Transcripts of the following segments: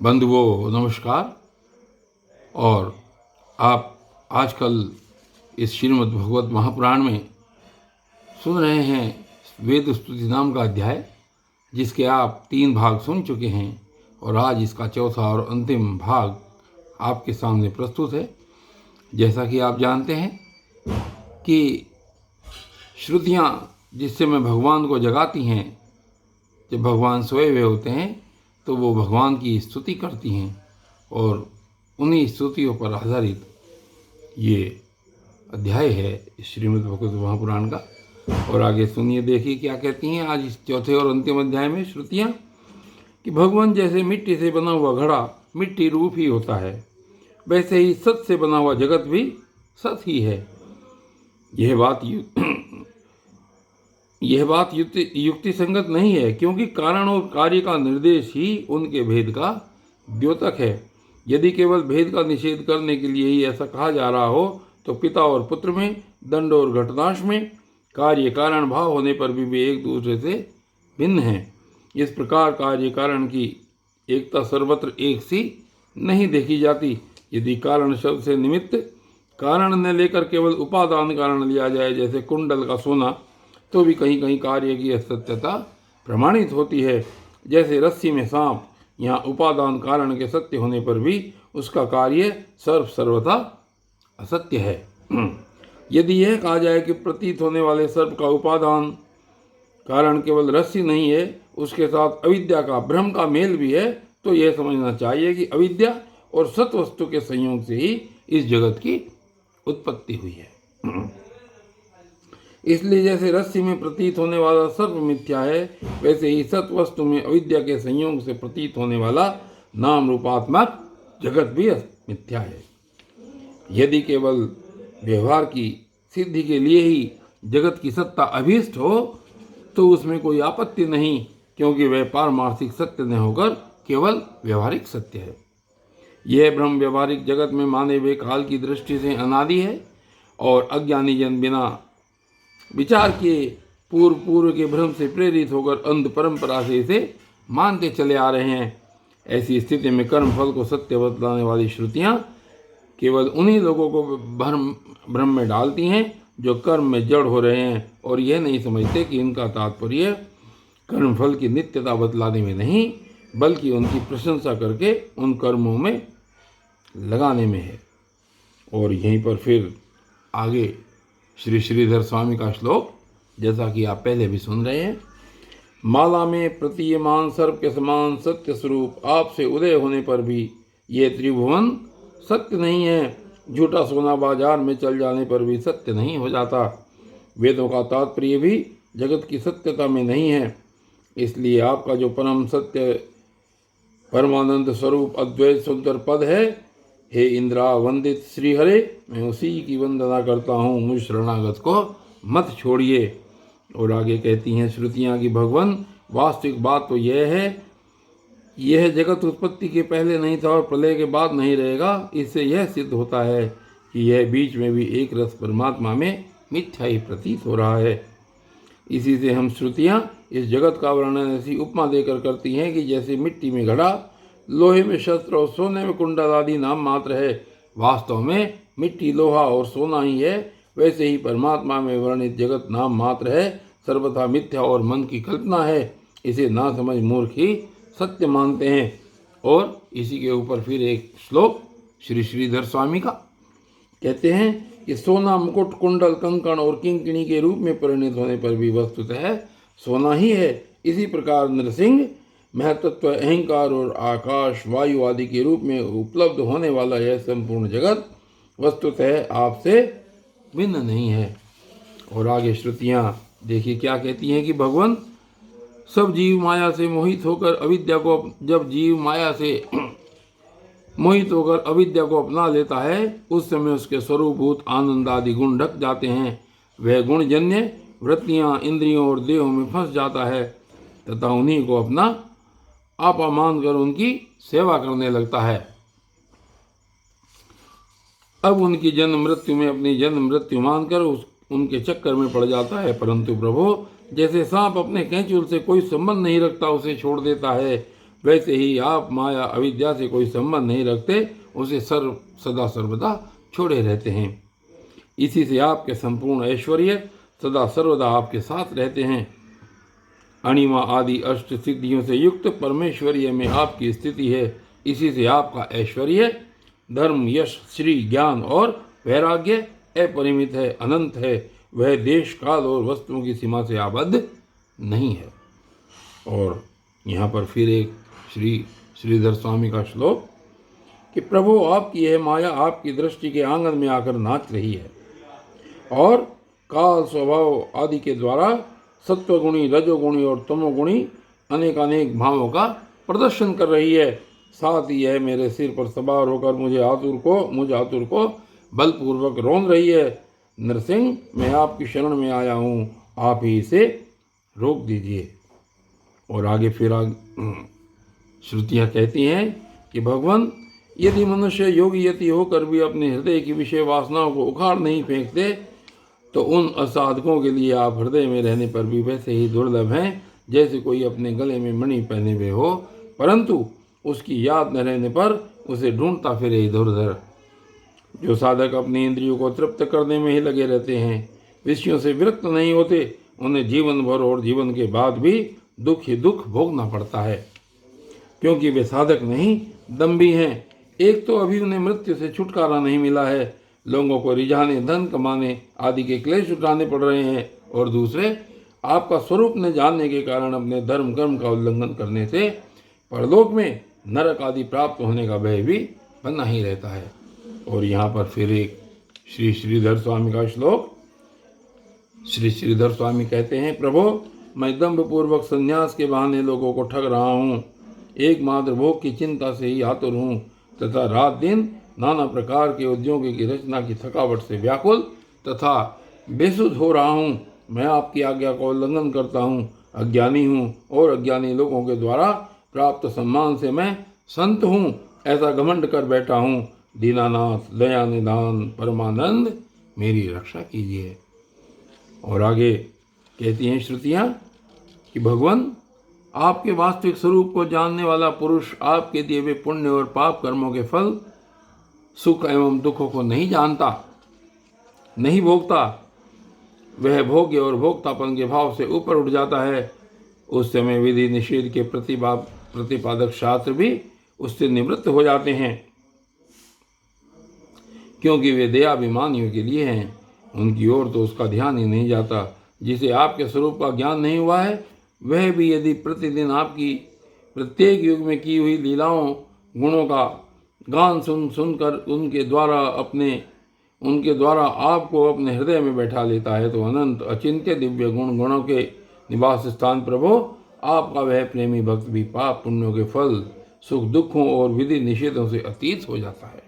बंधुओं नमस्कार। और आप आजकल इस श्रीमद् भगवत महापुराण में सुन रहे हैं वेद स्तुति नाम का अध्याय, जिसके आप 3 भाग सुन चुके हैं और आज इसका चौथा और अंतिम भाग आपके सामने प्रस्तुत है। जैसा कि आप जानते हैं कि श्रुतियाँ जिस समय भगवान को जगाती हैं, जब भगवान सोए हुए होते हैं तो वो भगवान की स्तुति करती हैं और उन्हीं स्तुतियों पर आधारित ये अध्याय है श्रीमद् भगवत महापुराण का। और आगे सुनिए, देखिए क्या कहती हैं आज इस चौथे और अंतिम अध्याय में श्रुतियाँ कि भगवान जैसे मिट्टी से बना हुआ घड़ा मिट्टी रूप ही होता है, वैसे ही सत से बना हुआ जगत भी सत ही है। यह बात युक्ति संगत नहीं है, क्योंकि कारण और कार्य का निर्देश ही उनके भेद का द्योतक है। यदि केवल भेद का निषेध करने के लिए ही ऐसा कहा जा रहा हो तो पिता और पुत्र में, दंड और घटनाश में कार्य कारण भाव होने पर भी वे एक दूसरे से भिन्न हैं। इस प्रकार कार्य कारण की एकता सर्वत्र एक सी नहीं देखी जाती। यदि कारण शब्द से निमित्त कारण न लेकर केवल उपादान कारण लिया जाए, जैसे कुंडल का सोना, तो भी कहीं कहीं कार्य की असत्यता प्रमाणित होती है। जैसे रस्सी में सांप, यहाँ उपादान कारण के सत्य होने पर भी उसका कार्य सर्वथा असत्य है। यदि यह कहा जाए कि प्रतीत होने वाले सर्प का उपादान कारण केवल रस्सी नहीं है, उसके साथ अविद्या का भ्रम का मेल भी है, तो यह समझना चाहिए कि अविद्या और सत वस्तु के संयोग से ही इस जगत की उत्पत्ति हुई है। इसलिए जैसे रस्सी में प्रतीत होने वाला सर्प मिथ्या है, वैसे ही सत वस्तु में अविद्या के संयोग से प्रतीत होने वाला नाम रूपात्मक जगत भी मिथ्या है। यदि केवल व्यवहार की सिद्धि के लिए ही जगत की सत्ता अभीष्ट हो तो उसमें कोई आपत्ति नहीं, क्योंकि वह पारमार्थिक सत्य न होकर केवल व्यवहारिक सत्य है। यह भ्रम व्यवहारिक जगत में माने हुए काल की दृष्टि से अनादि है और अज्ञानी जन बिना विचार किए पूर्व के भ्रम से प्रेरित होकर अंध परंपरा से इसे मानते चले आ रहे हैं। ऐसी स्थिति में कर्म फल को सत्य बतलाने वाली श्रुतियाँ केवल उन्हीं लोगों को भ्रम में डालती हैं जो कर्म में जड़ हो रहे हैं और यह नहीं समझते कि इनका तात्पर्य कर्म फल की नित्यता बतलाने में नहीं, बल्कि उनकी प्रशंसा करके उन कर्मों में लगाने में है। और यहीं पर फिर आगे श्री श्रीधर स्वामी का श्लोक, जैसा कि आप पहले भी सुन रहे हैं। माला में प्रतीयमान सर्प के समान सत्य स्वरूप आपसे उदय होने पर भी ये त्रिभुवन सत्य नहीं है। झूठा सोना बाजार में चल जाने पर भी सत्य नहीं हो जाता। वेदों का तात्पर्य भी जगत की सत्यता में नहीं है। इसलिए आपका जो परम सत्य परमानंद स्वरूप अद्वैत सुंदर पद है, हे इंद्रा वंदित श्री हरे, मैं उसी की वंदना करता हूँ, मुझ शरणागत को मत छोड़िए। और आगे कहती हैं श्रुतियाँ कि भगवान वास्तविक बात तो यह है, यह जगत उत्पत्ति के पहले नहीं था और प्रलय के बाद नहीं रहेगा। इससे यह सिद्ध होता है कि यह बीच में भी एक रस परमात्मा में मिथ्या ही प्रतीत हो रहा है। इसी से हम श्रुतियाँ इस जगत का वर्णन ऐसी उपमा देकर करती हैं कि जैसे मिट्टी में घड़ा, लोहे में शस्त्र और सोने में कुंडल आदि नाम मात्र है, वास्तव में मिट्टी, लोहा और सोना ही है। वैसे ही परमात्मा में वर्णित जगत नाम मात्र है, सर्वथा मिथ्या और मन की कल्पना है। इसे ना समझ मूर्ख ही सत्य मानते हैं। और इसी के ऊपर फिर एक श्लोक श्री श्रीधर स्वामी का कहते हैं कि सोना मुकुट, कुंडल, कंकण और किंकिणी के रूप में परिणित होने पर भी वस्तुतः सोना ही है। इसी प्रकार नरसिंह महतत्व, अहंकार और आकाश, वायु आदि के रूप में उपलब्ध होने वाला यह संपूर्ण जगत वस्तुतः आपसे भिन्न नहीं है। और आगे श्रुतियाँ देखिए क्या कहती हैं कि भगवान सब जीव माया से मोहित होकर अविद्या को, जब जीव माया से मोहित होकर अविद्या को अपना लेता है, उस समय उसके स्वरूपभूत आनंद आदि गुण ढक जाते हैं। वह गुणजन्य वृत्तियाँ इंद्रियों और देहों में फंस जाता है तथा उन्हीं को अपना आपा मानकर उनकी सेवा करने लगता है। अब उनकी जन्म मृत्यु में अपनी जन्म मृत्यु मानकर उनके चक्कर में पड़ जाता है। परंतु प्रभु, जैसे सांप अपने कैंचुल से कोई संबंध नहीं रखता उसे छोड़ देता है, वैसे ही आप माया अविद्या से कोई संबंध नहीं रखते, उसे सदा सर्वदा छोड़े रहते हैं। इसी से आपके संपूर्ण ऐश्वर्य सदा सर्वदा आपके साथ रहते हैं। अणिमा आदि अष्ट सिद्धियों से युक्त परमेश्वरीय में आपकी स्थिति है। इसी से आपका ऐश्वर्य, धर्म, यश, श्री, ज्ञान और वैराग्य अपरिमित है, अनंत है। वह देश, काल और वस्तुओं की सीमा से आबद्ध नहीं है। और यहाँ पर फिर एक श्रीधर स्वामी का श्लोक कि प्रभु आपकी यह माया आपकी दृष्टि के आंगन में आकर नाच रही है और काल, स्वभाव आदि के द्वारा सत्वगुणी, रजोगुणी और तमोगुणी अनेक भावों का प्रदर्शन कर रही है। साथ ही यह मेरे सिर पर सवार होकर मुझ आतुर को बलपूर्वक रोन रही है। नरसिंह, मैं आपकी शरण में आया हूँ, आप ही इसे रोक दीजिए। और आगे श्रुतियाँ कहती हैं कि भगवान, यदि मनुष्य योगी यति होकर भी अपने हृदय की विषय वासनाओं को उखाड़ नहीं फेंकते, तो उन असाधकों के लिए आप हृदय में रहने पर भी वैसे ही दुर्लभ हैं जैसे कोई अपने गले में मणि पहने हुए हो, परंतु उसकी याद न रहने पर उसे ढूंढता फिरे इधर उधर। जो साधक अपनी इंद्रियों को तृप्त करने में ही लगे रहते हैं, विषयों से विरक्त नहीं होते, उन्हें जीवन भर और जीवन के बाद भी दुख ही दुख भोगना पड़ता है, क्योंकि वे साधक नहीं, दम्भी हैं। एक तो अभी उन्हें मृत्यु से छुटकारा नहीं मिला है, लोगों को रिझाने, धन कमाने आदि के क्लेश उठाने पड़ रहे हैं, और दूसरे आपका स्वरूप न जानने के कारण अपने धर्म कर्म का उल्लंघन करने से परलोक में नरक आदि प्राप्त होने का भय भी बना ही रहता है। और यहाँ पर फिर एक श्रीधर स्वामी का श्लोक। श्रीधर स्वामी कहते हैं, प्रभु, मैं दम्भ पूर्वक संन्यास के बहाने लोगों को ठग रहा हूँ, एकमात्र भोग की चिंता से ही आतुर हूँ, तथा रात दिन नाना प्रकार के उद्योगों की रचना की थकावट से व्याकुल तथा बेसुध हो रहा हूँ। मैं आपकी आज्ञा का उल्लंघन करता हूँ, अज्ञानी हूँ, और अज्ञानी लोगों के द्वारा प्राप्त सम्मान से मैं संत हूँ, ऐसा घमंड कर बैठा हूँ। दीनानाथ, दया निधान, परमानंद, मेरी रक्षा कीजिए। और आगे कहती हैं श्रुतियाँ कि भगवान, आपके वास्तविक स्वरूप को जानने वाला पुरुष आपके दिए हुए पुण्य और पाप कर्मों के फल, सुख एवं दुखों को नहीं जानता, नहीं भोगता। वह भोग्य और भोक्तापन के भाव से ऊपर उठ जाता है। उस समय विधि निषेध के प्रतिपादक शास्त्र भी उससे निवृत्त हो जाते हैं, क्योंकि वे दयाभिमानियों के लिए हैं। उनकी ओर तो उसका ध्यान ही नहीं जाता। जिसे आपके स्वरूप का ज्ञान नहीं हुआ है, वह भी यदि प्रतिदिन आपकी प्रत्येक युग में की हुई लीलाओं, गुणों का गान सुनकर उनके द्वारा आपको अपने हृदय में बैठा लेता है, तो अनंत अचिंत्य दिव्य गुणों के निवास स्थान प्रभु, आपका वह प्रेमी भक्त भी पाप पुण्यों के फल, सुख दुखों और विधि निषेधों से अतीत हो जाता है,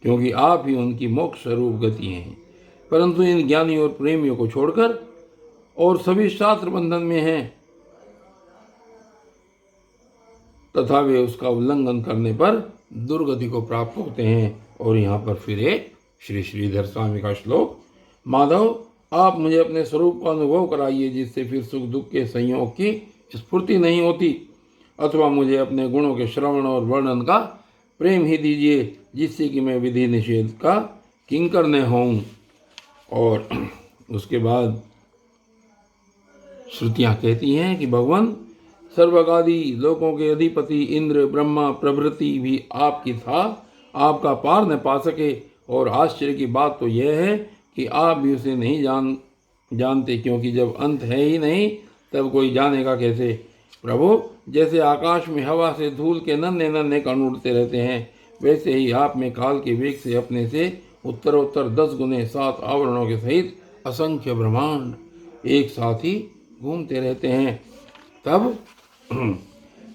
क्योंकि आप ही उनकी मोक्ष स्वरूप गति हैं। परंतु इन ज्ञानी और प्रेमियों को छोड़कर और सभी शास्त्र बंधन में हैं, तथा वे उसका उल्लंघन करने पर दुर्गति को प्राप्त होते हैं। और यहाँ पर फिर एक श्रीधर स्वामी का श्लोक। माधव, आप मुझे अपने स्वरूप का अनुभव कराइए, जिससे फिर सुख दुख के संयोग की स्फूर्ति नहीं होती, अथवा मुझे अपने गुणों के श्रवण और वर्णन का प्रेम ही दीजिए, जिससे कि मैं विधि निषेध का किंकर न होऊं। और उसके बाद श्रुतियाँ कहती हैं कि भगवान, सर्वगादि लोकों के अधिपति इंद्र, ब्रह्मा प्रभृति भी आपकी था, आपका पार न पा सके। और आश्चर्य की बात तो यह है कि आप भी उसे नहीं जानते, क्योंकि जब अंत है ही नहीं, तब कोई जानेगा कैसे। प्रभु, जैसे आकाश में हवा से धूल के नन्हे नन्हे कण उड़ते रहते हैं, वैसे ही आप में काल के वेग से अपने से उत्तरोत्तर 10 गुने 7 आवरणों के सहित असंख्य ब्रह्मांड एक साथ ही घूमते रहते हैं। तब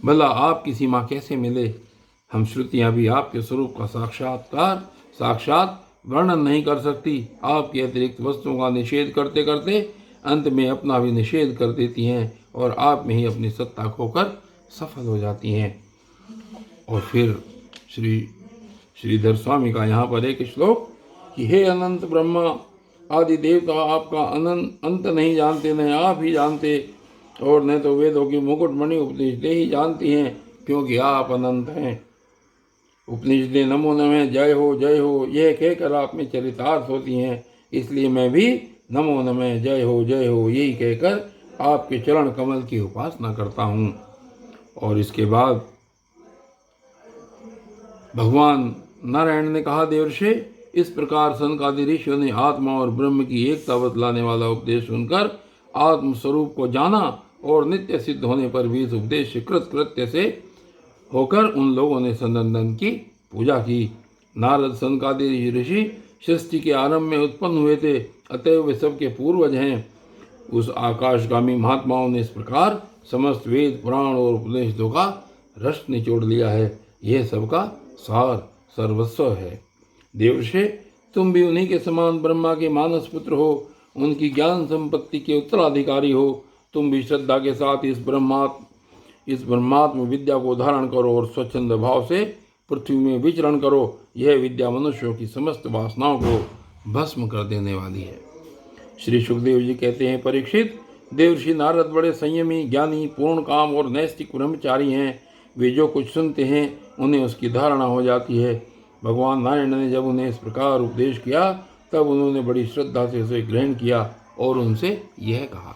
भला आपकी सीमा कैसे मिले? हम श्रुतियाँ भी आपके स्वरूप का साक्षात वर्णन नहीं कर सकती। आपके अतिरिक्त वस्तुओं का निषेध करते करते अंत में अपना भी निषेध कर देती हैं, और आप में ही अपनी सत्ता खोकर सफल हो जाती हैं। और फिर श्रीधर स्वामी का यहाँ पर एक श्लोक कि हे अनंत ब्रह्मा आदि देवता, आपका अंत नहीं जानते, न आप ही जानते, और न तो वेदों की मुकुटमणि उपदेश दे ही जानती हैं। क्योंकि आप अनंत हैं। उपनिषदें नमो नमः जय हो यह कहकर आप में चरितार्थ होती हैं, इसलिए मैं भी नमो नमः जय हो यही कहकर आपके चरण कमल की उपासना करता हूँ। और इसके बाद भगवान नारायण ने कहा, देवर्षि, इस प्रकार सनकादि ऋषियों ने आत्मा और ब्रह्म की एकता बतलाने वाला उपदेश सुनकर आत्म स्वरूप को जाना और नित्य सिद्ध होने पर भी इस उपदेश कृत कृत्य से होकर उन लोगों ने सनंदन की पूजा की। नारद सनकादि ऋषि सृष्टि के आरंभ में उत्पन्न हुए थे, अतएव वे सबके पूर्वज हैं। उस आकाशगामी महात्माओं ने इस प्रकार समस्त वेद पुराण और उपनिषदों का रस निचोड़ लिया है। यह सबका सार सर्वस्व है। देवर्षि, तुम भी उन्हीं के समान ब्रह्मा के मानस पुत्र हो, उनकी ज्ञान संपत्ति के उत्तराधिकारी हो। तुम भी श्रद्धा के साथ इस ब्रह्मात्म विद्या को धारण करो और स्वच्छंद भाव से पृथ्वी में विचरण करो। यह विद्या मनुष्यों की समस्त वासनाओं को भस्म कर देने वाली है। श्री सुखदेव जी कहते हैं, परीक्षित, देवर्षि नारद बड़े संयमी, ज्ञानी, पूर्ण काम और नैष्ठिक ब्रह्मचारी हैं। वे जो कुछ सुनते हैं उन्हें उसकी धारणा हो जाती है। भगवान नारायण ने जब उन्हें इस प्रकार उपदेश किया तब उन्होंने बड़ी श्रद्धा से उसे ग्रहण किया और उनसे यह कहा।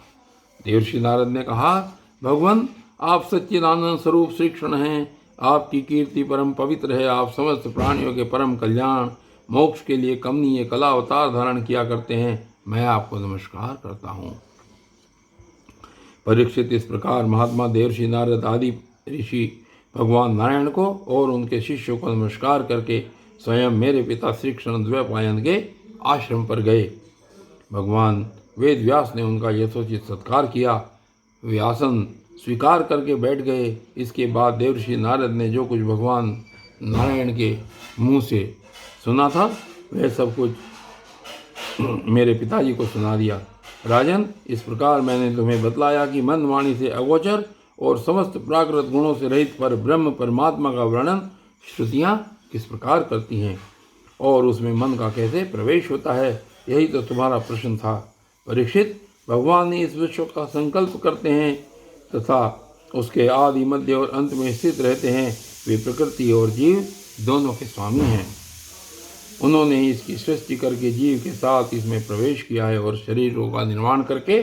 देवर्षि नारद ने कहा, भगवान, आप सच्चिदानंद स्वरूप श्री कृष्ण हैं। आपकी कीर्ति परम पवित्र है। आप समस्त प्राणियों के परम कल्याण मोक्ष के लिए कमनीय कला अवतार धारण किया करते हैं। मैं आपको नमस्कार करता हूँ। परीक्षित, इस प्रकार महात्मा देवर्षि नारद आदि ऋषि भगवान नारायण को और उनके शिष्यों को नमस्कार करके स्वयं मेरे पिता श्री कृष्ण द्वैपायन के आश्रम पर गए। भगवान वेद व्यास ने उनका यथोचित सत्कार किया। वे आसन स्वीकार करके बैठ गए। इसके बाद देवर्षि नारद ने जो कुछ भगवान नारायण के मुंह से सुना था वह सब कुछ मेरे पिताजी को सुना दिया। राजन, इस प्रकार मैंने तुम्हें बतलाया कि मन वाणी से अगोचर और समस्त प्राकृत गुणों से रहित पर ब्रह्म परमात्मा का वर्णन श्रुतियाँ किस प्रकार करती हैं और उसमें मन का कैसे प्रवेश होता है। यही तो तुम्हारा प्रश्न था। परीक्षित, भगवान ने इस विश्व का संकल्प करते हैं तथा उसके आदि मध्य और अंत में स्थित रहते हैं। वे प्रकृति और जीव दोनों के स्वामी हैं। उन्होंने ही इसकी सृष्टि करके जीव के साथ इसमें प्रवेश किया है और शरीरों का निर्माण करके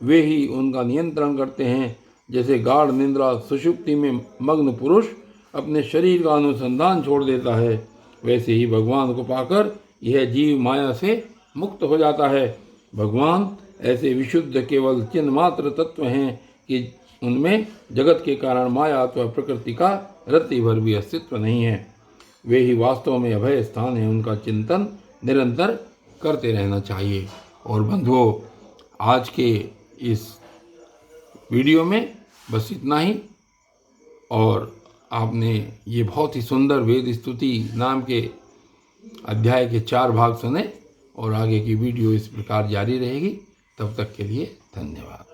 वे ही उनका नियंत्रण करते हैं। जैसे गाढ़ निद्रा सुषुप्ति में मग्न पुरुष अपने शरीर का अनुसंधान छोड़ देता है, वैसे ही भगवान को पाकर यह जीव माया से मुक्त हो जाता है। भगवान ऐसे विशुद्ध केवल चिन्ह मात्र तत्व हैं कि उनमें जगत के कारण माया अथवा प्रकृति का रत्ती भर भी अस्तित्व नहीं है। वे ही वास्तव में अभय स्थान है। उनका चिंतन निरंतर करते रहना चाहिए। और बंधुओं, आज के इस वीडियो में बस इतना ही। और आपने ये बहुत ही सुंदर वेद स्तुति नाम के अध्याय के 4 भाग सुने और आगे की वीडियो इस प्रकार जारी रहेगी। तब तक के लिए धन्यवाद।